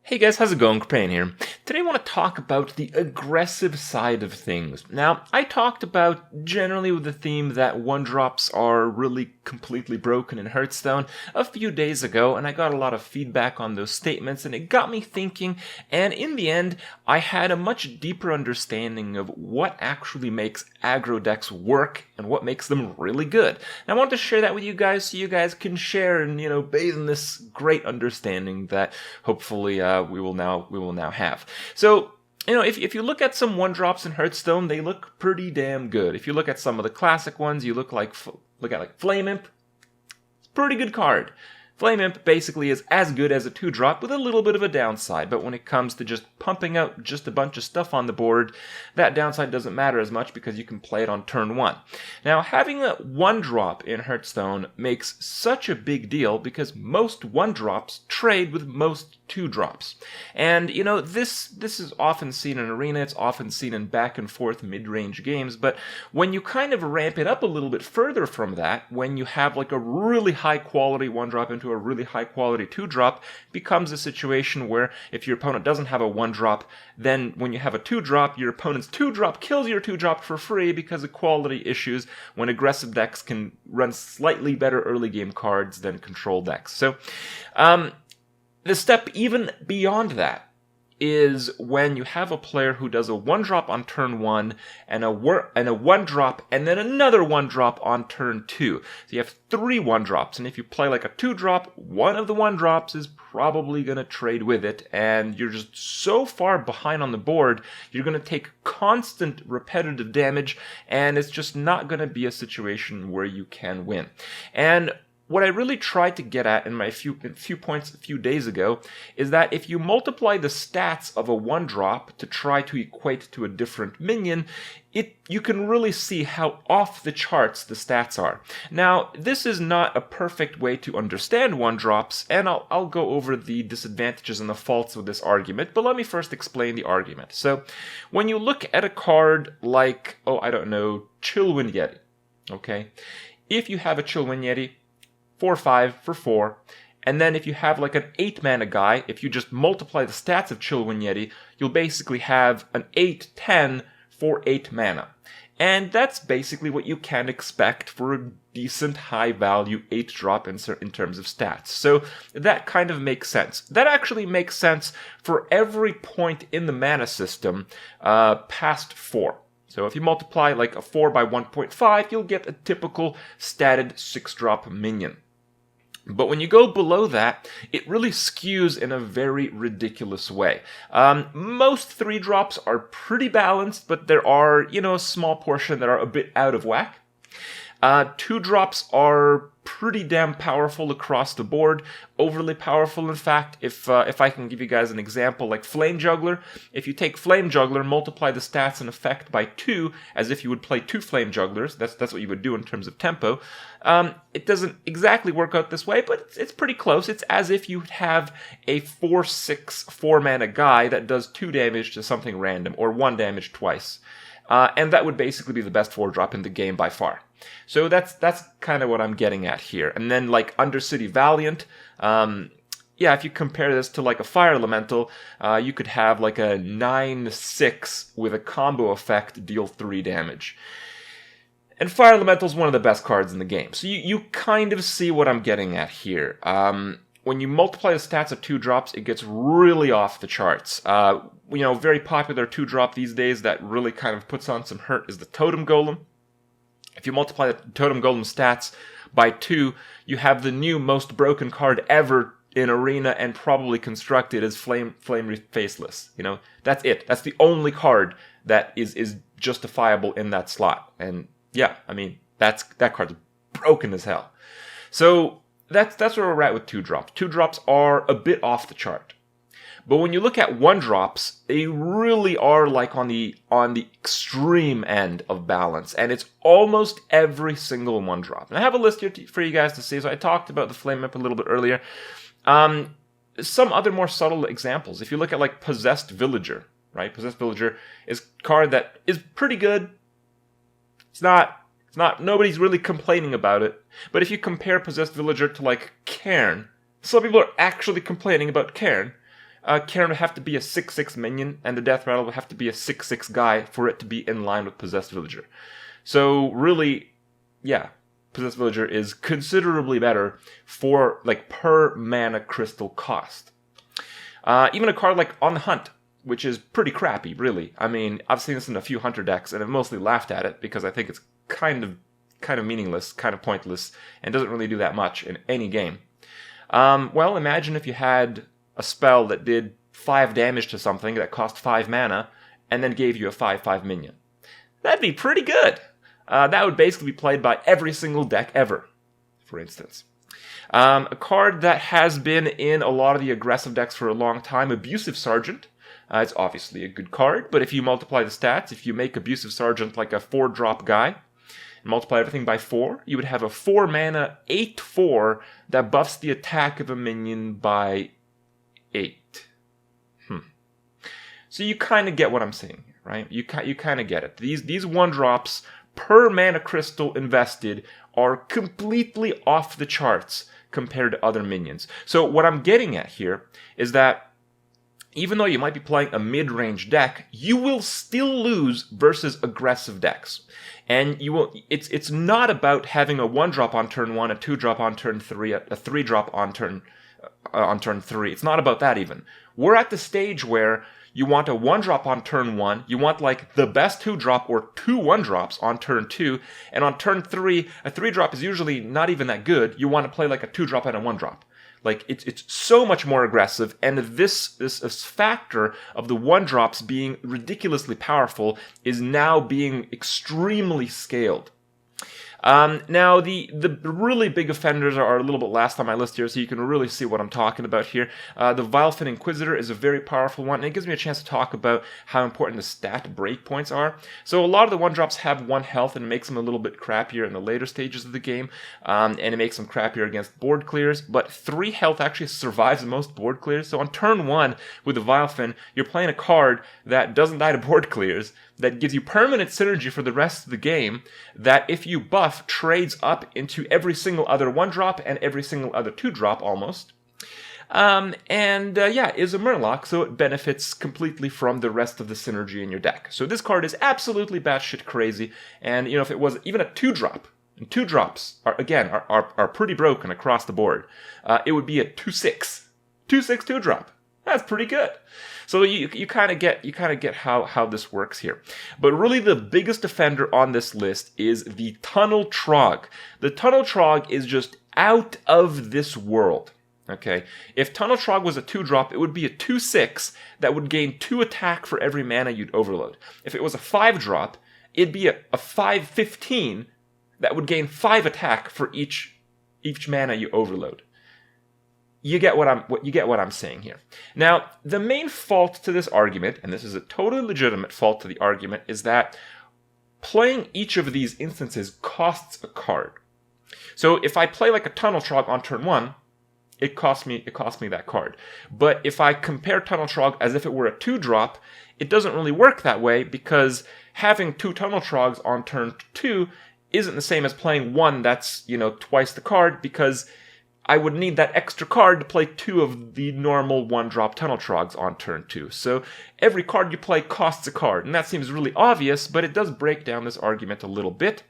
Hey guys, how's it going? Kripp here. Today I want to talk about the aggressive side of things. Now, I talked about generally with the theme that 1-drops are really completely broken in Hearthstone a few days ago, and I got a lot of feedback on those statements, and it got me thinking, and in the end, I had a much deeper understanding of what actually makes aggro decks work and what makes them really good. And I want to share that with you guys so you guys can share and, bathe in this great understanding that hopefully we will now have. So, if you look at some 1-drops in Hearthstone, they look pretty damn good. If you look at some of the classic ones, you look at Flame Imp. It's a pretty good card. Flame Imp basically is as good as a 2-drop with a little bit of a downside, but when it comes to just pumping out just a bunch of stuff on the board, that downside doesn't matter as much because you can play it on turn 1. Now, having a 1-drop in Hearthstone makes such a big deal because most 1-drops trade with most 2-drops. And, this is often seen in Arena, it's often seen in back and forth mid-range games, but when you kind of ramp it up a little bit further from that, when you have like a really high-quality 1-drop into a really high-quality 2-drop, becomes a situation where if your opponent doesn't have a 1-drop, then when you have a 2-drop, your opponent's 2-drop kills your 2-drop for free because of quality issues when aggressive decks can run slightly better early game cards than control decks. So, the step even beyond that is when you have a player who does a 1-drop on turn 1 and a 1-drop and then another 1-drop on turn 2. So you have 3 1-drops, and if you play like a 2-drop, one of the 1-drops is probably going to trade with it, and you're just so far behind on the board, you're going to take constant repetitive damage, and it's just not going to be a situation where you can win. And what I really tried to get at in my few points a few days ago is that if you multiply the stats of a 1-drop to try to equate to a different minion, you can really see how off the charts the stats are. Now, this is not a perfect way to understand 1-drops, and I'll go over the disadvantages and the faults of this argument, but let me first explain the argument. So, when you look at a card like, Chillwind Yeti, okay? If you have a Chillwind Yeti, 4/5 for 4, and then if you have like an 8-mana guy, if you just multiply the stats of Chillwind Yeti, you'll basically have an 8/10 for 8 mana. And that's basically what you can expect for a decent high-value 8-drop in terms of stats. So that kind of makes sense. That actually makes sense for every point in the mana system past 4. So if you multiply like a 4 by 1.5, you'll get a typical statted 6-drop minion. But when you go below that, it really skews in a very ridiculous way. Most 3-drops are pretty balanced, but there are, a small portion that are a bit out of whack. 2-drops are pretty damn powerful across the board, overly powerful in fact. If I can give you guys an example, like Flame Juggler, if you take Flame Juggler, multiply the stats and effect by 2, as if you would play 2 Flame Jugglers, that's what you would do in terms of tempo, it doesn't exactly work out this way, but it's pretty close. It's as if you have a 4/6 4-mana guy that does 2 damage to something random, or 1 damage twice. And that would basically be the best 4-drop in the game by far. So that's kind of what I'm getting at here. And then like Undercity Valiant, if you compare this to like a Fire Elemental, you could have like a 9/6 with a combo effect deal 3 damage. And Fire Elemental is one of the best cards in the game. So you kind of see what I'm getting at here. When you multiply the stats of 2-drops, it gets really off the charts. Very popular 2-drop these days that really kind of puts on some hurt is the Totem Golem. If you multiply the Totem Golem stats by 2, you have the new most broken card ever in Arena and probably constructed as Flame Faceless. That's it. That's the only card that is justifiable in that slot. And that card's broken as hell. So that's where we're at with 2-drops. 2-drops are a bit off the chart. But when you look at 1-drops, they really are like on the extreme end of balance, and it's almost every single 1-drop. And I have a list here for you guys to see. So I talked about the Flame Imp a little bit earlier. Some other more subtle examples. If you look at like Possessed Villager, right? Possessed Villager is a card that is pretty good. It's not nobody's really complaining about it. But if you compare Possessed Villager to like Cairn, some people are actually complaining about Cairn. Karen would have to be a 6/6 minion, and the Death Rattle would have to be a 6/6 guy for it to be in line with Possessed Villager. So really, yeah, Possessed Villager is considerably better for like per mana crystal cost. Even a card like On the Hunt, which is pretty crappy, really. I mean, I've seen this in a few Hunter decks, and I've mostly laughed at it because I think it's kind of meaningless, kind of pointless, and doesn't really do that much in any game. Well, imagine if you had a spell that did 5 damage to something that cost 5 mana, and then gave you a 5/5 minion. That'd be pretty good. That would basically be played by every single deck ever, for instance. A card that has been in a lot of the aggressive decks for a long time, Abusive Sergeant. It's obviously a good card, but if you multiply the stats, if you make Abusive Sergeant like a 4-drop guy, and multiply everything by 4, you would have a 4 mana 8/4 that buffs the attack of a minion by 8. So you kind of get what I'm saying here, right? You kind of get it. These 1-drops per mana crystal invested are completely off the charts compared to other minions. So what I'm getting at here is that even though you might be playing a mid-range deck, you will still lose versus aggressive decks. And you will. It's not about having a 1-drop on turn 1, a 2-drop on turn 3, a 3-drop on turn 3. It's not about that even. We're at the stage where you want a 1-drop on turn 1, you want like the best 2-drop or 2 1-drops on turn 2, and on turn 3, a 3-drop is usually not even that good. You want to play like a 2-drop and a 1-drop. Like, it's so much more aggressive, and this factor of the 1-drops being ridiculously powerful is now being extremely scaled. Now, the really big offenders are a little bit last on my list here, so you can really see what I'm talking about here. The Vilefin Inquisitor is a very powerful one, and it gives me a chance to talk about how important the stat breakpoints are. So a lot of the 1-drops have 1 health, and it makes them a little bit crappier in the later stages of the game, and it makes them crappier against board clears, but 3 health actually survives most board clears. So on turn 1 with the Vilefin, you're playing a card that doesn't die to board clears, that gives you permanent synergy for the rest of the game, that if you buff, trades up into every single other 1-drop and every single other 2-drop almost. Is a Murloc, so it benefits completely from the rest of the synergy in your deck. So this card is absolutely batshit crazy, and if it was even a 2-drop, and 2-drops are pretty broken across the board, it would be a 2/6. 2/6 2-drop. That's pretty good. So you kind of get how this works here. But really the biggest offender on this list is the Tunnel Trogg. The Tunnel Trogg is just out of this world. Okay, if Tunnel Trogg was a 2-drop, it would be a 2/6 that would gain 2 attack for every mana you'd overload. If it was a 5-drop, it'd be a 5/15 that would gain 5 attack for each mana you overload. You get what I'm saying here. Now, the main fault to this argument, and this is a totally legitimate fault to the argument, is that playing each of these instances costs a card. So if I play like a Tunnel Trogg on turn 1, it costs me that card. But if I compare Tunnel Trogg as if it were a 2-drop, it doesn't really work that way, because having 2 Tunnel Troggs on turn 2 isn't the same as playing one that's, twice the card, because I would need that extra card to play 2 of the normal 1-drop Tunnel Troggs on turn 2. So every card you play costs a card, and that seems really obvious, but it does break down this argument a little bit.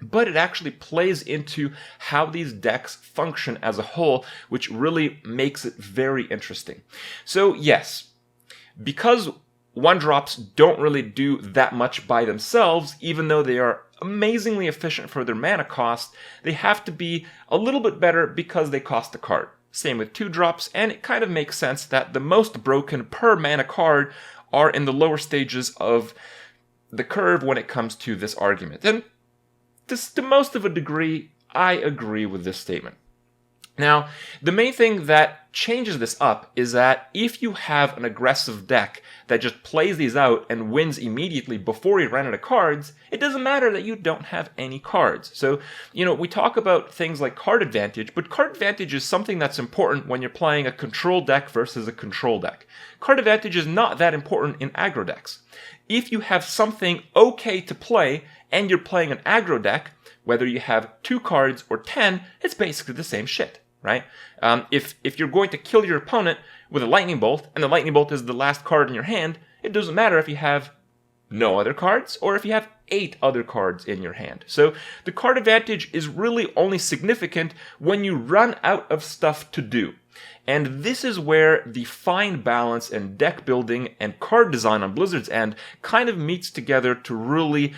But it actually plays into how these decks function as a whole, which really makes it very interesting. So yes, because 1-drops don't really do that much by themselves, even though they are amazingly efficient for their mana cost, they have to be a little bit better because they cost a card. Same with 2-drops, and it kind of makes sense that the most broken per mana card are in the lower stages of the curve when it comes to this argument. And to most of a degree, I agree with this statement. Now, the main thing that changes this up is that if you have an aggressive deck that just plays these out and wins immediately before you run out of cards, it doesn't matter that you don't have any cards. So, we talk about things like card advantage, but card advantage is something that's important when you're playing a control deck versus a control deck. Card advantage is not that important in aggro decks. If you have something okay to play and you're playing an aggro deck, whether you have 2 cards or 10, it's basically the same shit. right? If you're going to kill your opponent with a lightning bolt, and the lightning bolt is the last card in your hand, it doesn't matter if you have no other cards or if you have 8 other cards in your hand. So the card advantage is really only significant when you run out of stuff to do. And this is where the fine balance in deck building and card design on Blizzard's end kind of meets together to really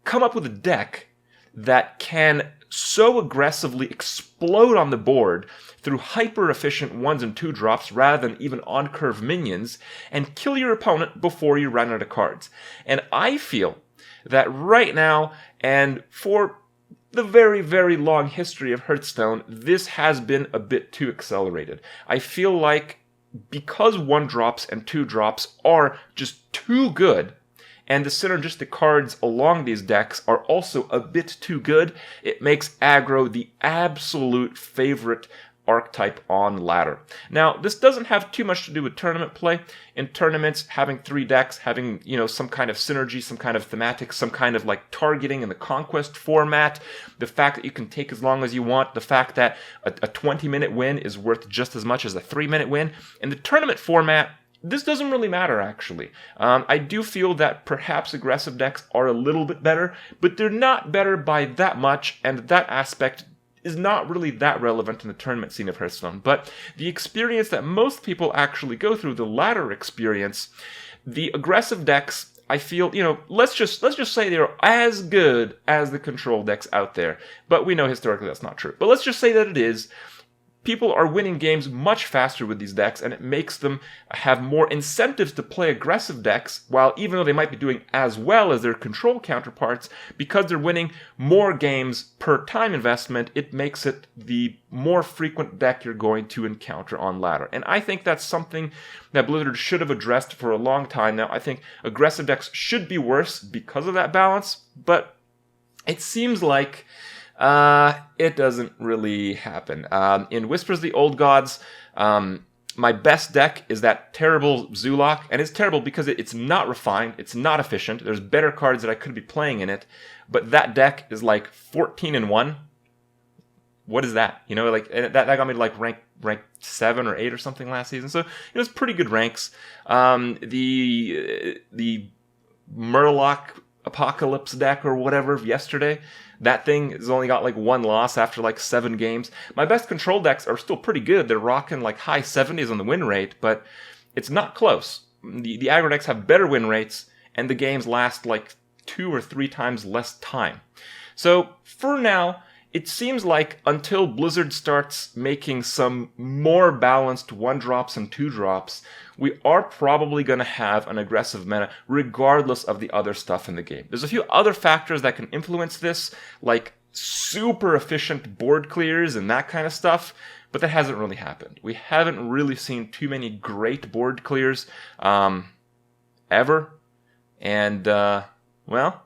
come up with a deck that can so aggressively explode on the board through hyper-efficient 1s and 2 drops rather than even on-curve minions, and kill your opponent before you run out of cards. And I feel that right now, and for the very, very long history of Hearthstone, this has been a bit too accelerated. I feel like because 1 drops and 2 drops are just too good, and the synergistic cards along these decks are also a bit too good, it makes aggro the absolute favorite archetype on ladder. Now, this doesn't have too much to do with tournament play. In tournaments, having 3 decks, having, some kind of synergy, some kind of thematic, some kind of like targeting in the conquest format, the fact that you can take as long as you want, the fact that a 20-minute win is worth just as much as a 3-minute win. In the tournament format, this doesn't really matter, actually. I do feel that perhaps aggressive decks are a little bit better, but they're not better by that much, and that aspect is not really that relevant in the tournament scene of Hearthstone. But the experience that most people actually go through, the ladder experience, the aggressive decks, I feel, let's just say they're as good as the control decks out there. But we know historically that's not true. But let's just say that it is. People are winning games much faster with these decks, and it makes them have more incentives to play aggressive decks, while even though they might be doing as well as their control counterparts, because they're winning more games per time investment, it makes it the more frequent deck you're going to encounter on ladder. And I think that's something that Blizzard should have addressed for a long time now. I think aggressive decks should be worse because of that balance, but it seems like it doesn't really happen. In Whispers of the Old Gods, my best deck is that terrible Zulok, and it's terrible because it's not refined, it's not efficient, there's better cards that I could be playing in it, but that deck is like 14-1. What is that? That got me to like rank 7 or 8 or something last season, so it was pretty good ranks. The Murloc Apocalypse deck or whatever yesterday, that thing has only got like 1 loss after like 7 games. My best control decks are still pretty good. They're rocking like high 70s on the win rate, but it's not close. The aggro decks have better win rates, and the games last like 2 or 3 times less time. So for now, it seems like until Blizzard starts making some more balanced 1-drops and 2-drops, we are probably going to have an aggressive meta regardless of the other stuff in the game. There's a few other factors that can influence this, like super efficient board clears and that kind of stuff, but that hasn't really happened. We haven't really seen too many great board clears ever, and well,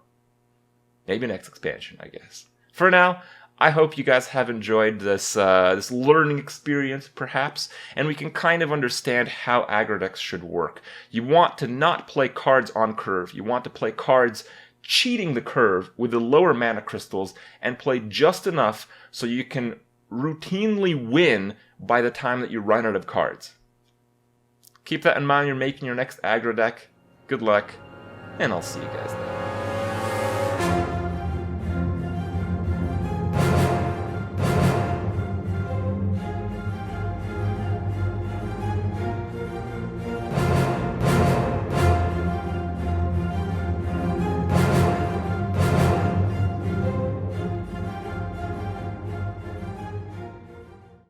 maybe next expansion, I guess. For now, I hope you guys have enjoyed this this learning experience, perhaps, and we can kind of understand how aggro decks should work. You want to not play cards on curve. You want to play cards cheating the curve with the lower mana crystals and play just enough so you can routinely win by the time that you run out of cards. Keep that in mind when you're making your next aggro deck. Good luck, and I'll see you guys later.